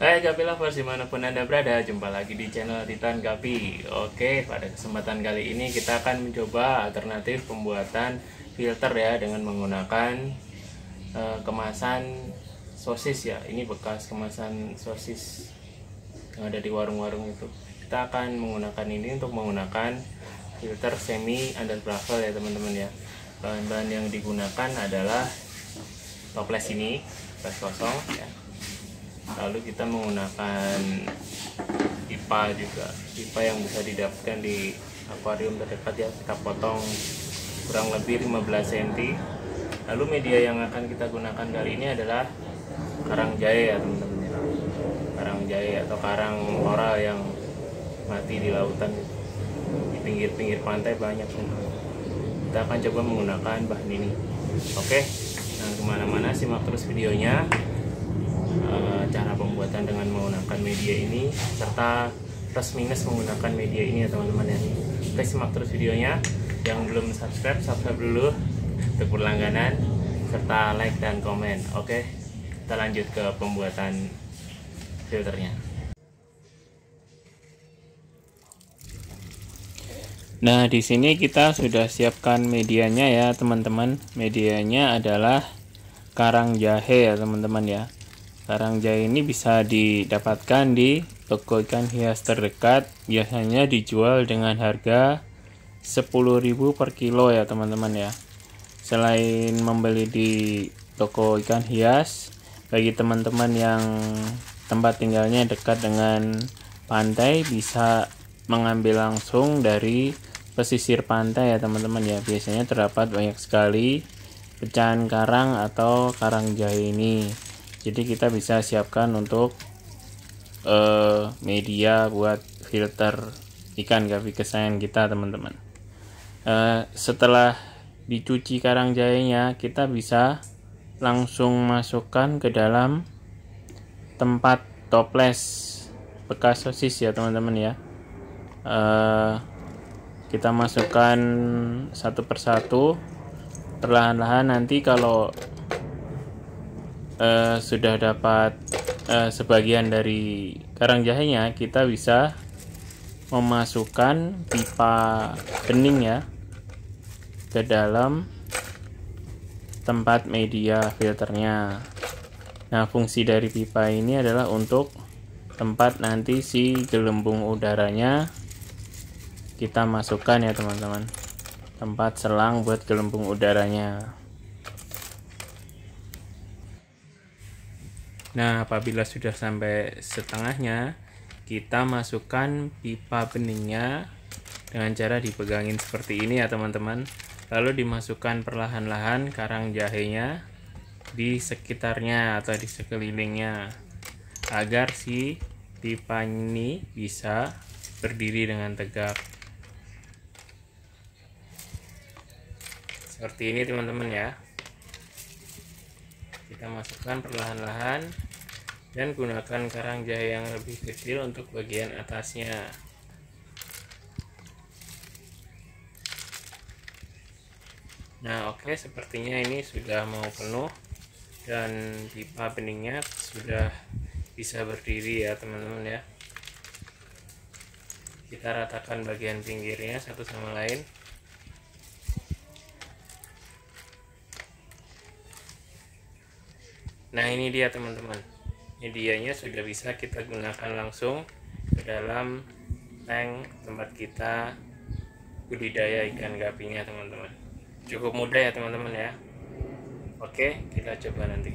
Hai Gapi Lovers, dimanapun Anda berada, jumpa lagi di channel Titan Gapi. Oke, pada kesempatan kali ini kita akan mencoba alternatif pembuatan filter ya, dengan menggunakan kemasan sosis ya. Ini bekas kemasan sosis yang ada di warung-warung itu. Kita akan menggunakan ini untuk menggunakan filter semi underbruffle ya teman-teman ya. Bahan-bahan yang digunakan adalah toples ini, toples kosong ya. Lalu kita menggunakan pipa juga, pipa yang bisa didapatkan di akuarium terdekat ya. Kita potong kurang lebih 15 cm. Lalu media yang akan kita gunakan kali ini adalah karang jahe ya teman-teman ya. Karang jahe atau karang coral yang mati di lautan, di pinggir-pinggir pantai banyak teman-teman. Kita akan coba menggunakan bahan ini. Oke, nah kemana-mana simak terus videonya, cara pembuatan dengan menggunakan media ini serta plus minus menggunakan media ini ya teman-teman ya. Oke, simak terus videonya. Yang belum subscribe dulu untuk berlangganan serta like dan komen. Oke, kita lanjut ke pembuatan filternya. Nah, di sini kita sudah siapkan medianya ya teman-teman. Medianya adalah karang jahe ya teman-teman ya. Karang jahe ini bisa didapatkan di toko ikan hias terdekat. Biasanya dijual dengan harga 10.000 per kilo ya teman-teman ya. Selain membeli di toko ikan hias, bagi teman-teman yang tempat tinggalnya dekat dengan pantai, bisa mengambil langsung dari pesisir pantai ya teman-teman ya. Biasanya terdapat banyak sekali pecahan karang atau karang jahe ini. Jadi kita bisa siapkan untuk media buat filter ikan gapi kesayangan kita teman-teman. Setelah dicuci karang jahenya, kita bisa langsung masukkan ke dalam tempat toples bekas sosis ya teman-teman ya. Kita masukkan satu persatu perlahan-lahan. Nanti kalau sudah dapat sebagian dari karang jahenya, kita bisa memasukkan pipa bening ya ke dalam tempat media filternya. Nah, fungsi dari pipa ini adalah untuk tempat nanti si gelembung udaranya kita masukkan ya teman-teman, tempat selang buat gelembung udaranya. Nah, apabila sudah sampai setengahnya, kita masukkan pipa beningnya dengan cara dipegangin seperti ini ya teman-teman. Lalu dimasukkan perlahan-lahan karang jahenya di sekitarnya atau di sekelilingnya, agar si pipa ini bisa berdiri dengan tegak. Seperti ini teman-teman ya. Kita masukkan perlahan-lahan dan gunakan karang jahe yang lebih kecil untuk bagian atasnya. Nah, oke, sepertinya ini sudah mau penuh dan pipa beningnya sudah bisa berdiri ya teman-teman ya. Kita ratakan bagian pinggirnya satu sama lain. Nah, ini dia teman-teman, medianya sudah bisa kita gunakan langsung ke dalam tank tempat kita budidaya ikan gapinya teman-teman. Cukup mudah ya teman-teman ya. Oke, kita coba nanti.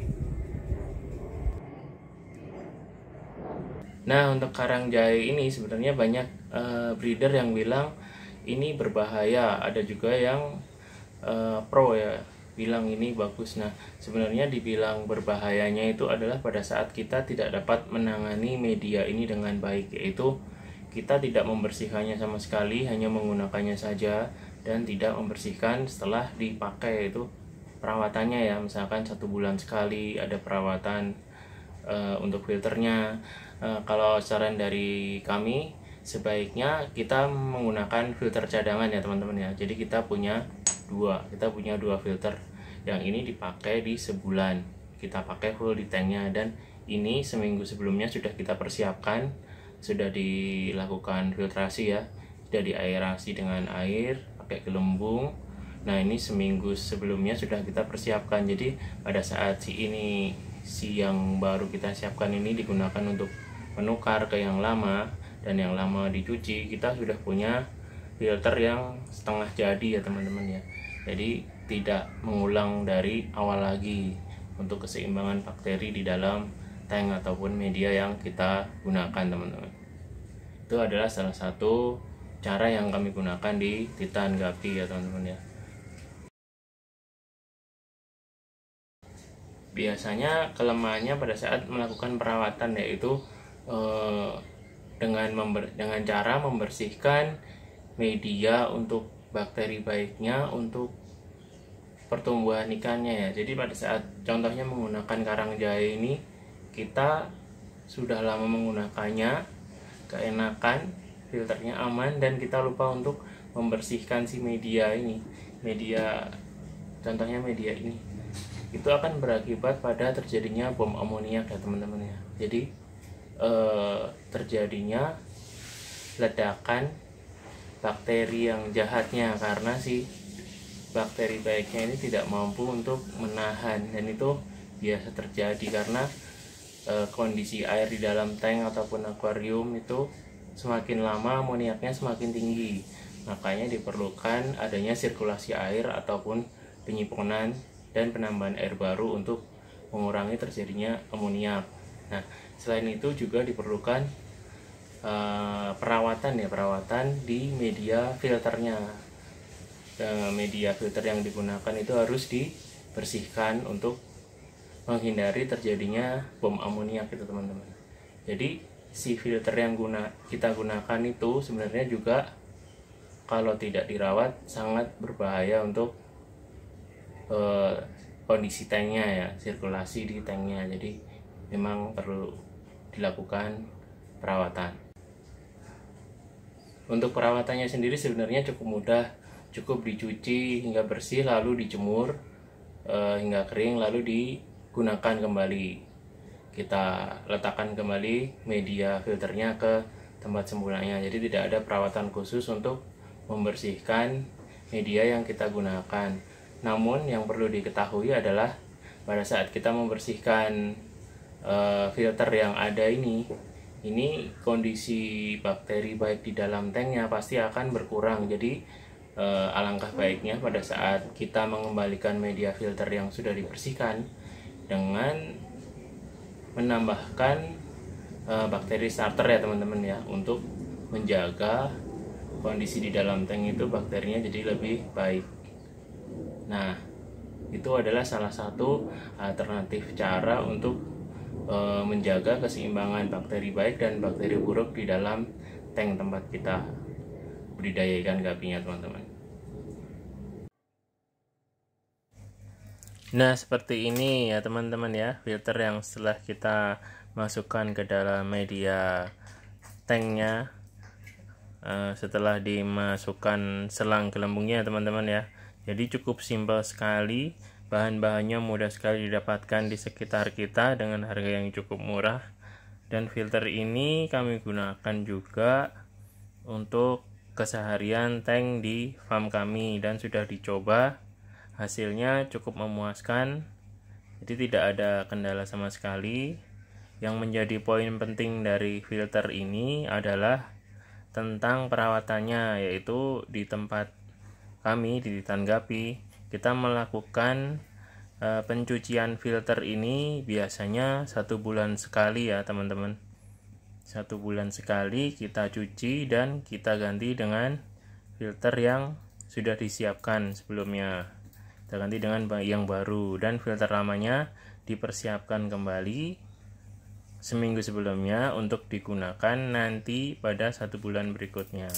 Nah, untuk karang jahe ini sebenarnya banyak breeder yang bilang ini berbahaya. Ada juga yang pro ya, bilang ini bagus. Nah, sebenarnya dibilang berbahayanya itu adalah pada saat kita tidak dapat menangani media ini dengan baik, yaitu kita tidak membersihkannya sama sekali, hanya menggunakannya saja dan tidak membersihkan setelah dipakai. Itu perawatannya ya, misalkan 1 bulan sekali ada perawatan untuk filternya. Kalau saran dari kami, sebaiknya kita menggunakan filter cadangan ya teman-teman ya. Jadi kita punya dua filter. Yang ini dipakai di sebulan, kita pakai full di tanknya, dan ini seminggu sebelumnya sudah kita persiapkan, sudah dilakukan filtrasi ya, sudah diaerasi dengan air pakai gelembung. Nah ini seminggu sebelumnya sudah kita persiapkan, jadi pada saat si yang baru kita siapkan ini digunakan untuk menukar ke yang lama, dan yang lama dicuci, kita sudah punya filter yang setengah jadi ya teman-teman ya. Jadi tidak mengulang dari awal lagi untuk keseimbangan bakteri di dalam tank ataupun media yang kita gunakan teman-teman. Itu adalah salah satu cara yang kami gunakan di Titan Gapi ya teman-teman ya. Biasanya kelemahannya pada saat melakukan perawatan, yaitu dengan cara membersihkan media untuk bakteri baiknya untuk pertumbuhan ikannya ya. Jadi pada saat contohnya menggunakan karang jahe ini, kita sudah lama menggunakannya, keenakan, filternya aman, dan kita lupa untuk membersihkan si media ini, contohnya media ini, itu akan berakibat pada terjadinya bom amoniak ya teman-teman ya. Jadi terjadinya ledakan bakteri yang jahatnya karena si bakteri baiknya ini tidak mampu untuk menahan, dan itu biasa terjadi karena kondisi air di dalam tank ataupun akuarium itu semakin lama amoniaknya semakin tinggi, makanya diperlukan adanya sirkulasi air ataupun penyimpanan dan penambahan air baru untuk mengurangi terjadinya amoniak. Nah selain itu juga diperlukan perawatan di media filternya. Media filter yang digunakan itu harus dibersihkan untuk menghindari terjadinya bom amoniak itu teman-teman. Jadi si filter yang kita gunakan itu sebenarnya juga kalau tidak dirawat sangat berbahaya untuk kondisi tanknya ya, sirkulasi di tanknya. Jadi memang perlu dilakukan perawatan. Untuk perawatannya sendiri sebenarnya cukup mudah, cukup dicuci hingga bersih lalu dijemur hingga kering lalu digunakan kembali. Kita letakkan kembali media filternya ke tempat semulanya. Jadi tidak ada perawatan khusus untuk membersihkan media yang kita gunakan. Namun yang perlu diketahui adalah pada saat kita membersihkan filter yang ada ini kondisi bakteri baik di dalam tanknya pasti akan berkurang. Jadi alangkah baiknya pada saat kita mengembalikan media filter yang sudah dibersihkan dengan menambahkan bakteri starter ya teman-teman ya, untuk menjaga kondisi di dalam tank itu bakterinya jadi lebih baik. Nah itu adalah salah satu alternatif cara untuk menjaga keseimbangan bakteri baik dan bakteri buruk di dalam tank tempat kita budidaya ikan gapinya teman-teman. Nah seperti ini ya teman-teman ya, filter yang setelah kita masukkan ke dalam media tanknya setelah dimasukkan selang gelembungnya teman-teman ya. Jadi cukup simpel sekali, bahan-bahannya mudah sekali didapatkan di sekitar kita dengan harga yang cukup murah. Dan filter ini kami gunakan juga untuk keseharian tank di farm kami dan sudah dicoba, hasilnya cukup memuaskan. Jadi tidak ada kendala sama sekali. Yang menjadi poin penting dari filter ini adalah tentang perawatannya, yaitu di tempat kami di Titan Gapi kita melakukan pencucian filter ini biasanya 1 bulan sekali ya teman-teman. 1 bulan sekali kita cuci dan kita ganti dengan filter yang sudah disiapkan sebelumnya. Kita ganti dengan yang baru, dan filter lamanya dipersiapkan kembali seminggu sebelumnya untuk digunakan nanti pada 1 bulan berikutnya.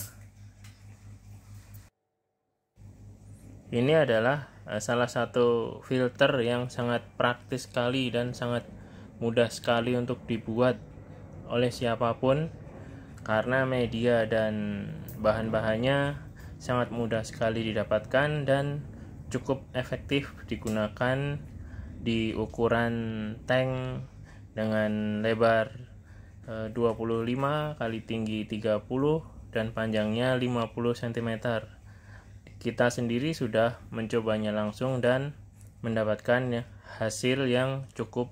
Ini adalah salah satu filter yang sangat praktis sekali dan sangat mudah sekali untuk dibuat oleh siapapun, karena media dan bahan-bahannya sangat mudah sekali didapatkan dan cukup efektif digunakan di ukuran tank dengan lebar 25 kali tinggi 30 dan panjangnya 50 cm. Kita sendiri sudah mencobanya langsung dan mendapatkan hasil yang cukup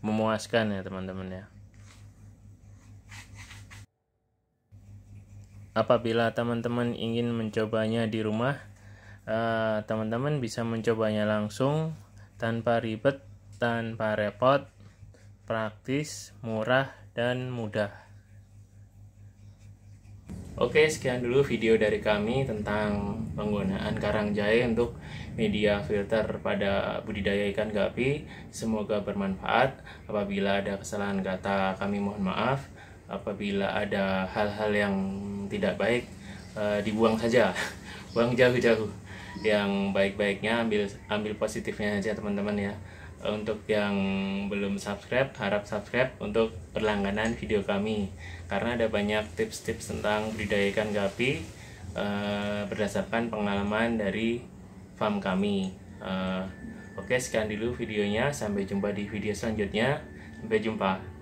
memuaskan ya teman-teman ya. Apabila teman-teman ingin mencobanya di rumah, teman-teman bisa mencobanya langsung tanpa ribet, tanpa repot, praktis, murah, dan mudah. Oke, sekian dulu video dari kami tentang penggunaan karang jahe untuk media filter pada budidaya ikan gapi. Semoga bermanfaat. Apabila ada kesalahan kata, kami mohon maaf. Apabila ada hal-hal yang tidak baik, dibuang saja, buang jauh-jauh. Yang baik-baiknya ambil positifnya aja teman-teman ya. Untuk yang belum subscribe, harap subscribe untuk berlangganan video kami, karena ada banyak tips-tips tentang budidaya ikan gapi berdasarkan pengalaman dari farm kami. Oke, sekian dulu videonya, sampai jumpa di video selanjutnya. Sampai jumpa.